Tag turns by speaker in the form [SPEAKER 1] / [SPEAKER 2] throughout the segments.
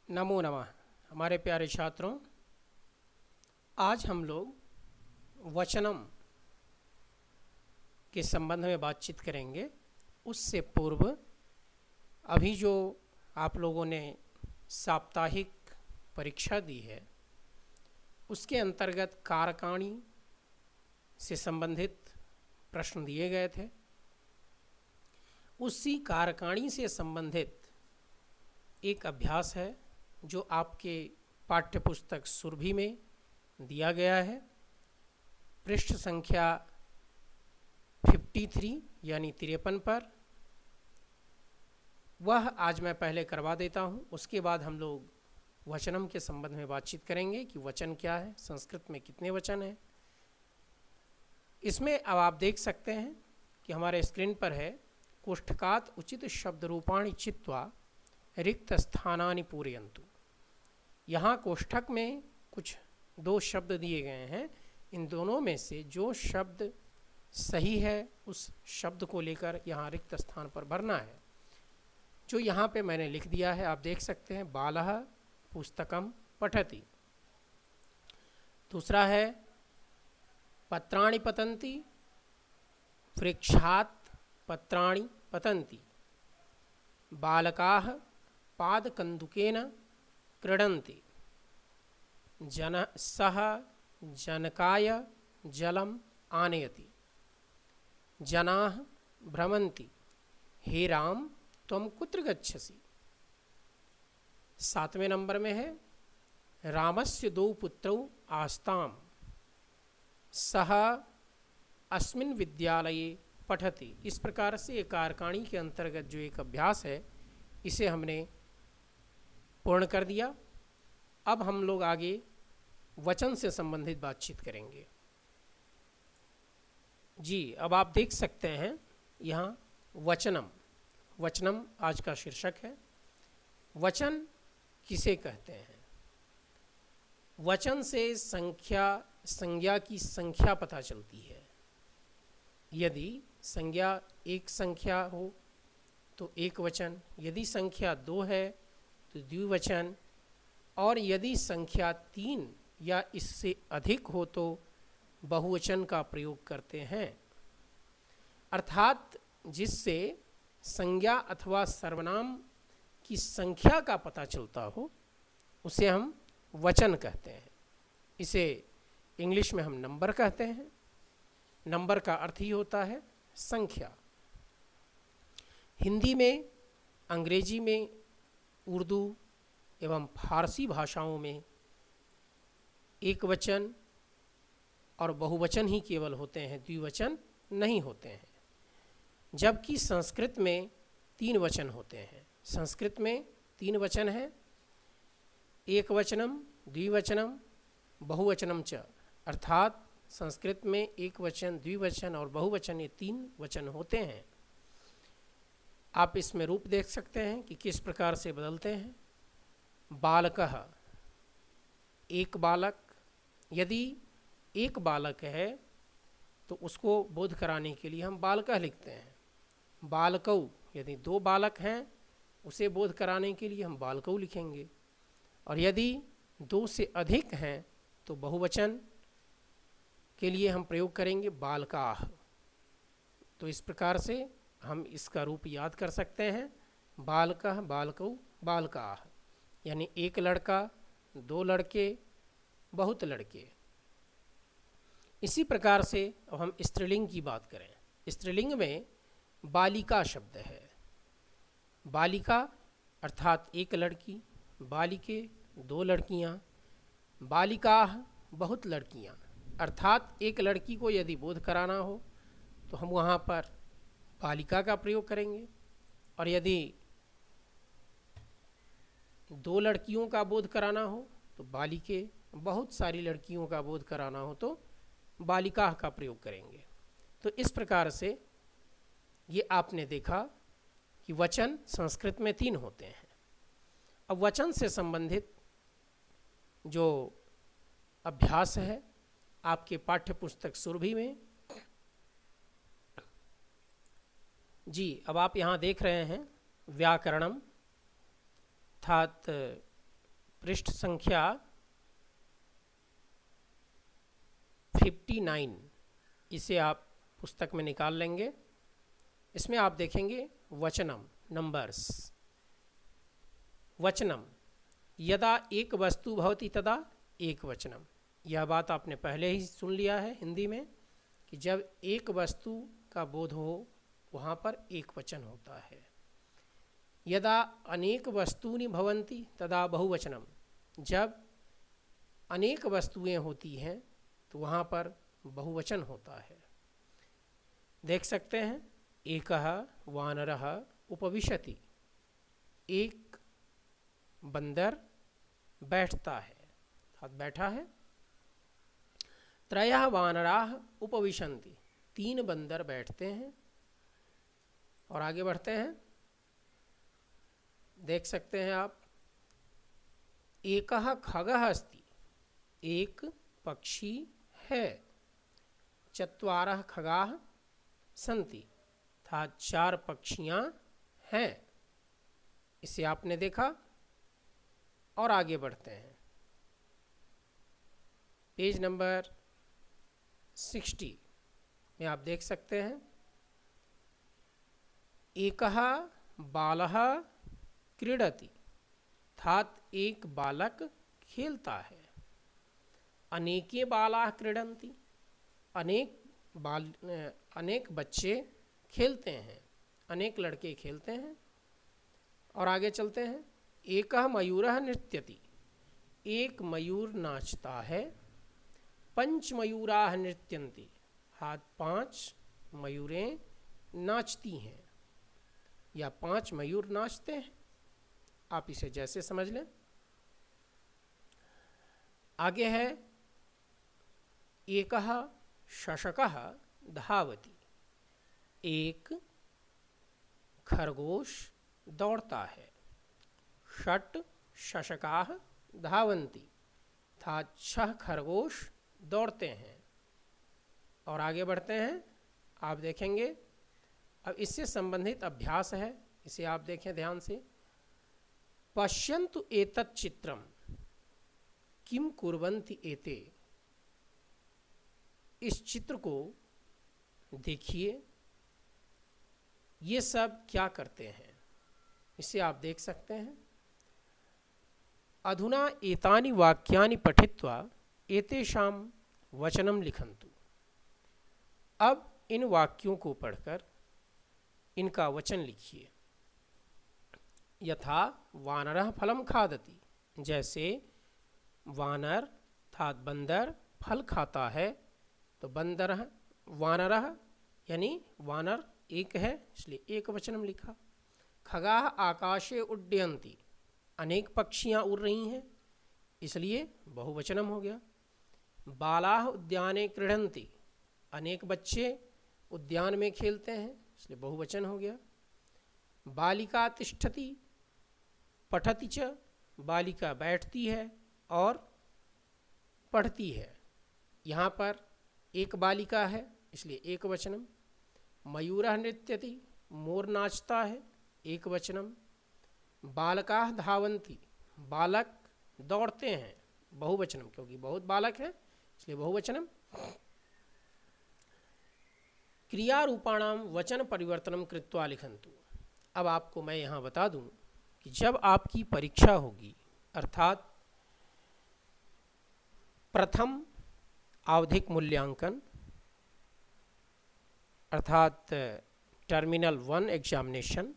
[SPEAKER 1] नमो नमः। हमारे प्यारे छात्रों, आज हम लोग वचनम के संबंध में बातचीत करेंगे। उससे पूर्व अभी जो आप लोगों ने साप्ताहिक परीक्षा दी है, उसके अंतर्गत कारकाणी से संबंधित प्रश्न दिए गए थे। उसी कारकाणी से संबंधित एक अभ्यास है जो आपके पाठ्यपुस्तक सुरभि में दिया गया है। पृष्ठ संख्या 53 यानी 53 पर वह आज मैं पहले करवा देता हूँ। उसके बाद हम लोग वचनम के संबंध में बातचीत करेंगे कि वचन क्या है, संस्कृत में कितने वचन हैं। इसमें अब आप देख सकते हैं कि हमारे स्क्रीन पर है, कोष्ठकात उचित शब्द रूपाणि चित्वा रिक्त स्थानानि पूरयन्तु। यहाँ कोष्ठक में कुछ दो शब्द दिए गए हैं। इन दोनों में से जो शब्द सही है उस शब्द को लेकर यहाँ रिक्त स्थान पर भरना है। जो यहाँ पे मैंने लिख दिया है आप देख सकते हैं, बालः पुस्तकम पठति। दूसरा है पत्राणि पतन्ति, वृक्षात् पत्राणि पतन्ति। बालकाः पादकन्दुकेन क्रीडन्ति। सः जनकाय जलम् आनयति। जनाः भ्रमन्ति। हे राम, त्वं कुत्र गच्छसि। 7वें नंबर में है, रामस्य द्वौ पुत्रौ आस्ताम्, सः अस्मिन् विद्यालये पठति। इस प्रकार से एक कारकाणी के अंतर्गत जो एक अभ्यास है, इसे हमने पूर्ण कर दिया। अब हम लोग आगे वचन से संबंधित बातचीत करेंगे। जी, अब आप देख सकते हैं यहाँ वचनम, वचनम आज का शीर्षक है। वचन किसे कहते हैं? वचन से संज्ञा की संख्या पता चलती है। यदि संज्ञा एक संख्या हो तो एक वचन, यदि संख्या 2 है तो द्विवचन, और यदि संख्या 3 या इससे अधिक हो तो बहुवचन का प्रयोग करते हैं। अर्थात जिससे संज्ञा अथवा सर्वनाम की संख्या का पता चलता हो उसे हम वचन कहते हैं। इसे इंग्लिश में हम नंबर कहते हैं। नंबर का अर्थ ही होता है संख्या। हिंदी में, अंग्रेजी में, उर्दू एवं फारसी भाषाओं में एक वचन और बहुवचन ही केवल होते हैं, द्विवचन नहीं होते हैं। जबकि संस्कृत में 3 वचन होते हैं। संस्कृत में 3 वचन हैं, एक वचनम, द्विवचनम, बहुवचनम च। अर्थात संस्कृत में एक वचन, द्विवचन और बहुवचन, ये 3 वचन होते हैं। आप इसमें रूप देख सकते हैं कि किस प्रकार से बदलते हैं। बालकः, एक बालक। यदि एक बालक है तो उसको बोध कराने के लिए हम बालकः लिखते हैं। बालकौ, यदि 2 बालक हैं उसे बोध कराने के लिए हम बालकौ लिखेंगे। और यदि 2 से अधिक हैं तो बहुवचन के लिए हम प्रयोग करेंगे बालकाः। तो इस प्रकार से हम इसका रूप याद कर सकते हैं, बालकः, बालकौ, बालकाः। यानी एक लड़का, 2 लड़के, बहुत लड़के। इसी प्रकार से अब हम स्त्रीलिंग की बात करें। स्त्रीलिंग में बालिका शब्द है। बालिका अर्थात एक लड़की, बालिके 2 लड़कियां, बालिकाः बहुत लड़कियां। अर्थात एक लड़की को यदि बोध कराना हो तो हम वहाँ पर बालिका का प्रयोग करेंगे, और यदि 2 लड़कियों का बोध कराना हो तो बालिके, बहुत सारी लड़कियों का बोध कराना हो तो बालिका का प्रयोग करेंगे। तो इस प्रकार से ये आपने देखा कि वचन संस्कृत में 3 होते हैं। अब वचन से संबंधित जो अभ्यास है आपके पाठ्यपुस्तक सुरभि में, जी अब आप यहाँ देख रहे हैं व्याकरणम, अर्थात पृष्ठ संख्या 59, इसे आप पुस्तक में निकाल लेंगे। इसमें आप देखेंगे वचनम, नंबर्स। वचनम यदा एक वस्तु भवति तदा एक वचनम। यह बात आपने पहले ही सुन लिया है हिंदी में कि जब एक वस्तु का बोध हो वहाँ पर एक वचन होता है। यदा अनेक वस्तूनि भवन्ति तदा बहुवचनम। जब अनेक वस्तुएं होती हैं तो वहाँ पर बहुवचन होता है। देख सकते हैं, एकः वानरः उपविशति, एक बंदर बैठता है, अर्थात बैठा है। त्रयः वानराः उपविशन्ति, तीन बंदर बैठते हैं। और आगे बढ़ते हैं, देख सकते हैं आप, एकः खगः अस्ति, एक पक्षी है। चत्वारः खगाः सन्ति, था चार पक्षियां हैं। इसे आपने देखा। और आगे बढ़ते हैं, पेज नंबर 60 में आप देख सकते हैं, एकः बालः क्रीडति, अर्थात एक बालक खेलता है। अनेके बालाः क्रीडन्ति, अनेक बच्चे खेलते हैं, अनेक लड़के खेलते हैं। और आगे चलते हैं, एकः मयूरः नृत्यति, एक मयूर नाचता है। पंच मयूराः नृत्यन्ति, हाथ पांच मयूरें नाचती हैं या पांच मयूर नाचते हैं, आप इसे जैसे समझ लें। आगे है, एकः शशकः धावति, एक खरगोश दौड़ता है। षट् शशकाः धावन्ति, था छह खरगोश दौड़ते हैं। और आगे बढ़ते हैं, आप देखेंगे, अब इससे संबंधित अभ्यास है, इसे आप देखें ध्यान से। पश्यन्तु एतत् चित्रम किम कुर्वन्ति एते, इस चित्र को देखिए, ये सब क्या करते हैं, इसे आप देख सकते हैं। अधुना एतानि वाक्यानि पठित्वा एतेषां वचनं लिखन्तु। अब इन वाक्यों को पढ़कर इनका वचन लिखिए। यथा वानरः फलं खादति, जैसे वानर अर्थात बंदर फल खाता है, तो बंदरः वानरः यानी वानर एक है, इसलिए एक वचनम लिखा। खगाः आकाशे उड्डयन्ति, अनेक पक्षियाँ उड़ रही हैं, इसलिए बहुवचनम हो गया। बालाः उद्याने क्रीडन्ति, अनेक बच्चे उद्यान में खेलते हैं, इसलिए बहुवचन हो गया। बालिका तिष्ठति पठति च, बालिका बैठती है और पढ़ती है। यहाँ पर एक बालिका है, इसलिए एक वचनम। मयूरः नृत्यति, मोर नाचता है, एक वचनम। बालकाः धावन्ति, बालक दौड़ते हैं, बहुवचनम, क्योंकि बहुत बालक है इसलिए बहुवचनम। क्रियारूपाणां वचन परिवर्तनम कृत्वा लिखन्तु। अब आपको मैं यहाँ बता दूं कि जब आपकी परीक्षा होगी, अर्थात प्रथम आवधिक मूल्यांकन अर्थात टर्मिनल 1 एग्जामिनेशन,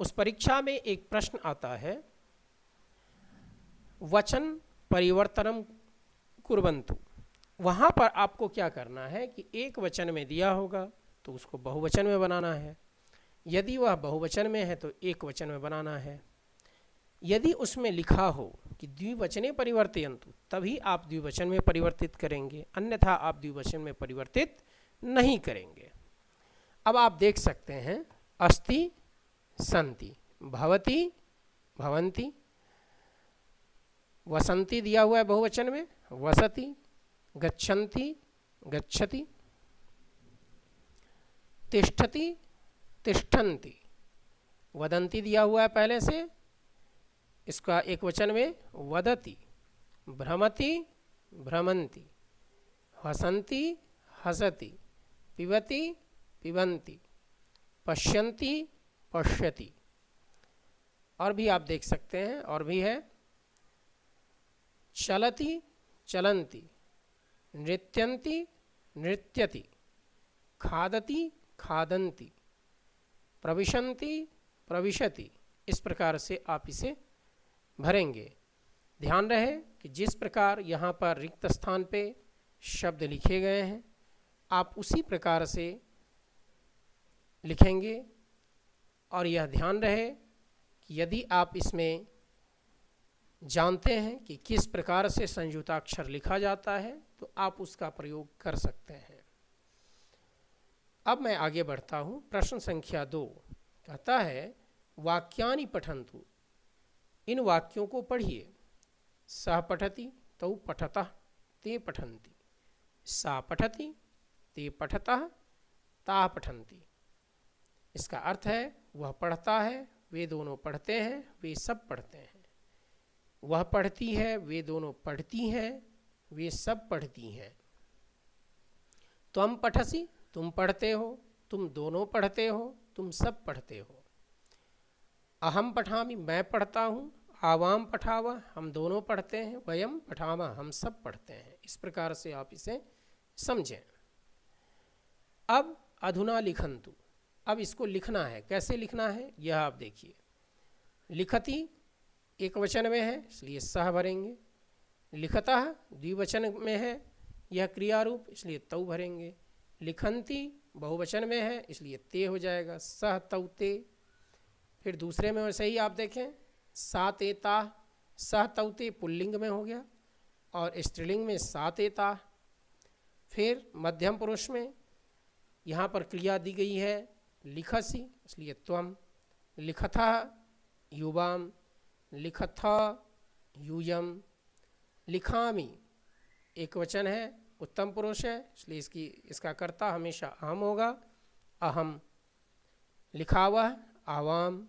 [SPEAKER 1] उस परीक्षा में एक प्रश्न आता है, वचन परिवर्तनम कुर्वन्तु। वहाँ पर आपको क्या करना है कि एक वचन में दिया होगा तो उसको बहुवचन में बनाना है। यदि वह बहुवचन में है तो एक वचन में बनाना है। यदि उसमें लिखा हो कि द्विवचने परिवर्तयन्तु, तभी आप द्विवचन में परिवर्तित करेंगे, अन्यथा आप द्विवचन में परिवर्तित नहीं करेंगे। अब आप देख सकते हैं, अस्ति सन्ति, भवति भवन्ति, वसन्ति दिया हुआ है बहुवचन में, वसति, गच्छन्ति गच्छति, तिष्ठति तिष्ठन्ति, वदन्ति दिया हुआ है पहले से, इसका एक वचन में वदति, भ्रमति भ्रमन्ति, हसन्ति हसति, पिबति पिबन्ति, पश्यन्ति पश्यति। और भी आप देख सकते हैं, और भी है चलति चलन्ति, नृत्यन्ति नृत्यति, खादति खादन्ति, प्रविशन्ति प्रविशति। इस प्रकार से आप इसे भरेंगे। ध्यान रहे कि जिस प्रकार यहाँ पर रिक्त स्थान पे शब्द लिखे गए हैं आप उसी प्रकार से लिखेंगे। और यह ध्यान रहे कि यदि आप इसमें जानते हैं कि किस प्रकार से संयुक्ताक्षर लिखा जाता है तो आप उसका प्रयोग कर सकते हैं। अब मैं आगे बढ़ता हूँ। प्रश्न संख्या 2 कहता है वाक्यानि पठन्तु, इन वाक्यों को पढ़िए। सः पठति तौ पठतः ते पठन्ति, सा पठति ते पठतः ताः पठन्ति। इसका अर्थ है वह पढ़ता है, वे दोनों पढ़ते हैं, वे सब पढ़ते हैं। वह पढ़ती है, वे दोनों पढ़ती हैं, वे सब पढ़ती हैं। त्वं पठसि, तुम पढ़ते हो, तुम दोनों पढ़ते हो, तुम सब पढ़ते हो। अहम पठामि, मैं पढ़ता हूँ। आवाम पठावः, हम दोनों पढ़ते हैं। वयम पठामः, हम सब पढ़ते हैं। इस प्रकार से आप इसे समझें। अब अधुना लिखन्तु, अब इसको लिखना है। कैसे लिखना है यह आप देखिए। लिखति एक वचन में है इसलिए सह भरेंगे। लिखतः द्विवचन में है, यह क्रिया रूप, इसलिए तौ भरेंगे। लिखन्ति बहुवचन में है इसलिए ते हो जाएगा, सह तौ ते। फिर दूसरे में वैसे ही आप देखें, सा ते ता, सह तौ ते पुल्लिंग में हो गया और स्त्रीलिंग में सा ते ता। फिर मध्यम पुरुष में यहाँ पर क्रिया दी गई है लिखसि, इसलिए त्वम। लिखतः युवाम, लिखथ यूयम। लिखामि एक वचन है, उत्तम पुरुष है, इसलिए इसका कर्ता हमेशा अहम होगा, अहम। लिखावः आवाम,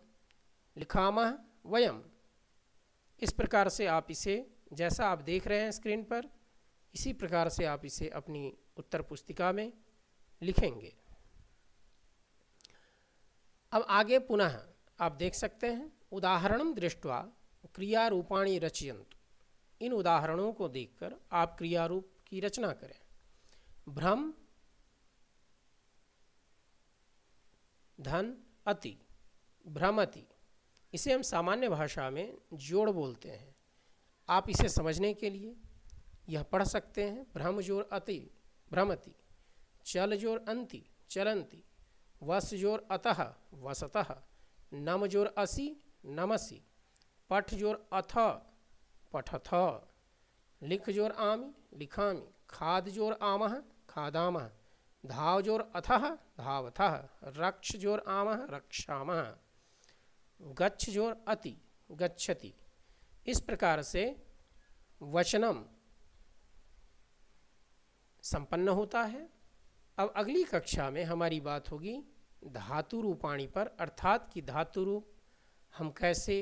[SPEAKER 1] लिखामः वयम। इस प्रकार से आप इसे, जैसा आप देख रहे हैं स्क्रीन पर, इसी प्रकार से आप इसे अपनी उत्तर पुस्तिका में लिखेंगे। अब आगे पुनः आप देख सकते हैं, उदाहरणं दृष्ट्वा क्रियारूपाणि रचयन्तु। इन उदाहरणों को देखकर आप क्रियारूप की रचना करें। भ्रम धन अति, भ्रमति। इसे हम सामान्य भाषा में जोड़ बोलते हैं। आप इसे समझने के लिए यह पढ़ सकते हैं। भ्रम जोड़ अति भ्रमति, चल जोड़ अंति चलंती, वस जोड़ अतः वसतः, नम जोड़ असि नमसि, पठ जोड़ अथ पठथ, लिख जोड़ आमि लिखामि, खाद जोड़ आमः खादामः, धाव जोड़ अथः धावथः, रक्ष जोड़ आमः रक्षामः, गच्छ जोड़ अति गच्छति। इस प्रकार से वचनम संपन्न होता है। अब अगली कक्षा में हमारी बात होगी धातु रूपाणी पर, अर्थात कि धातु रूप हम कैसे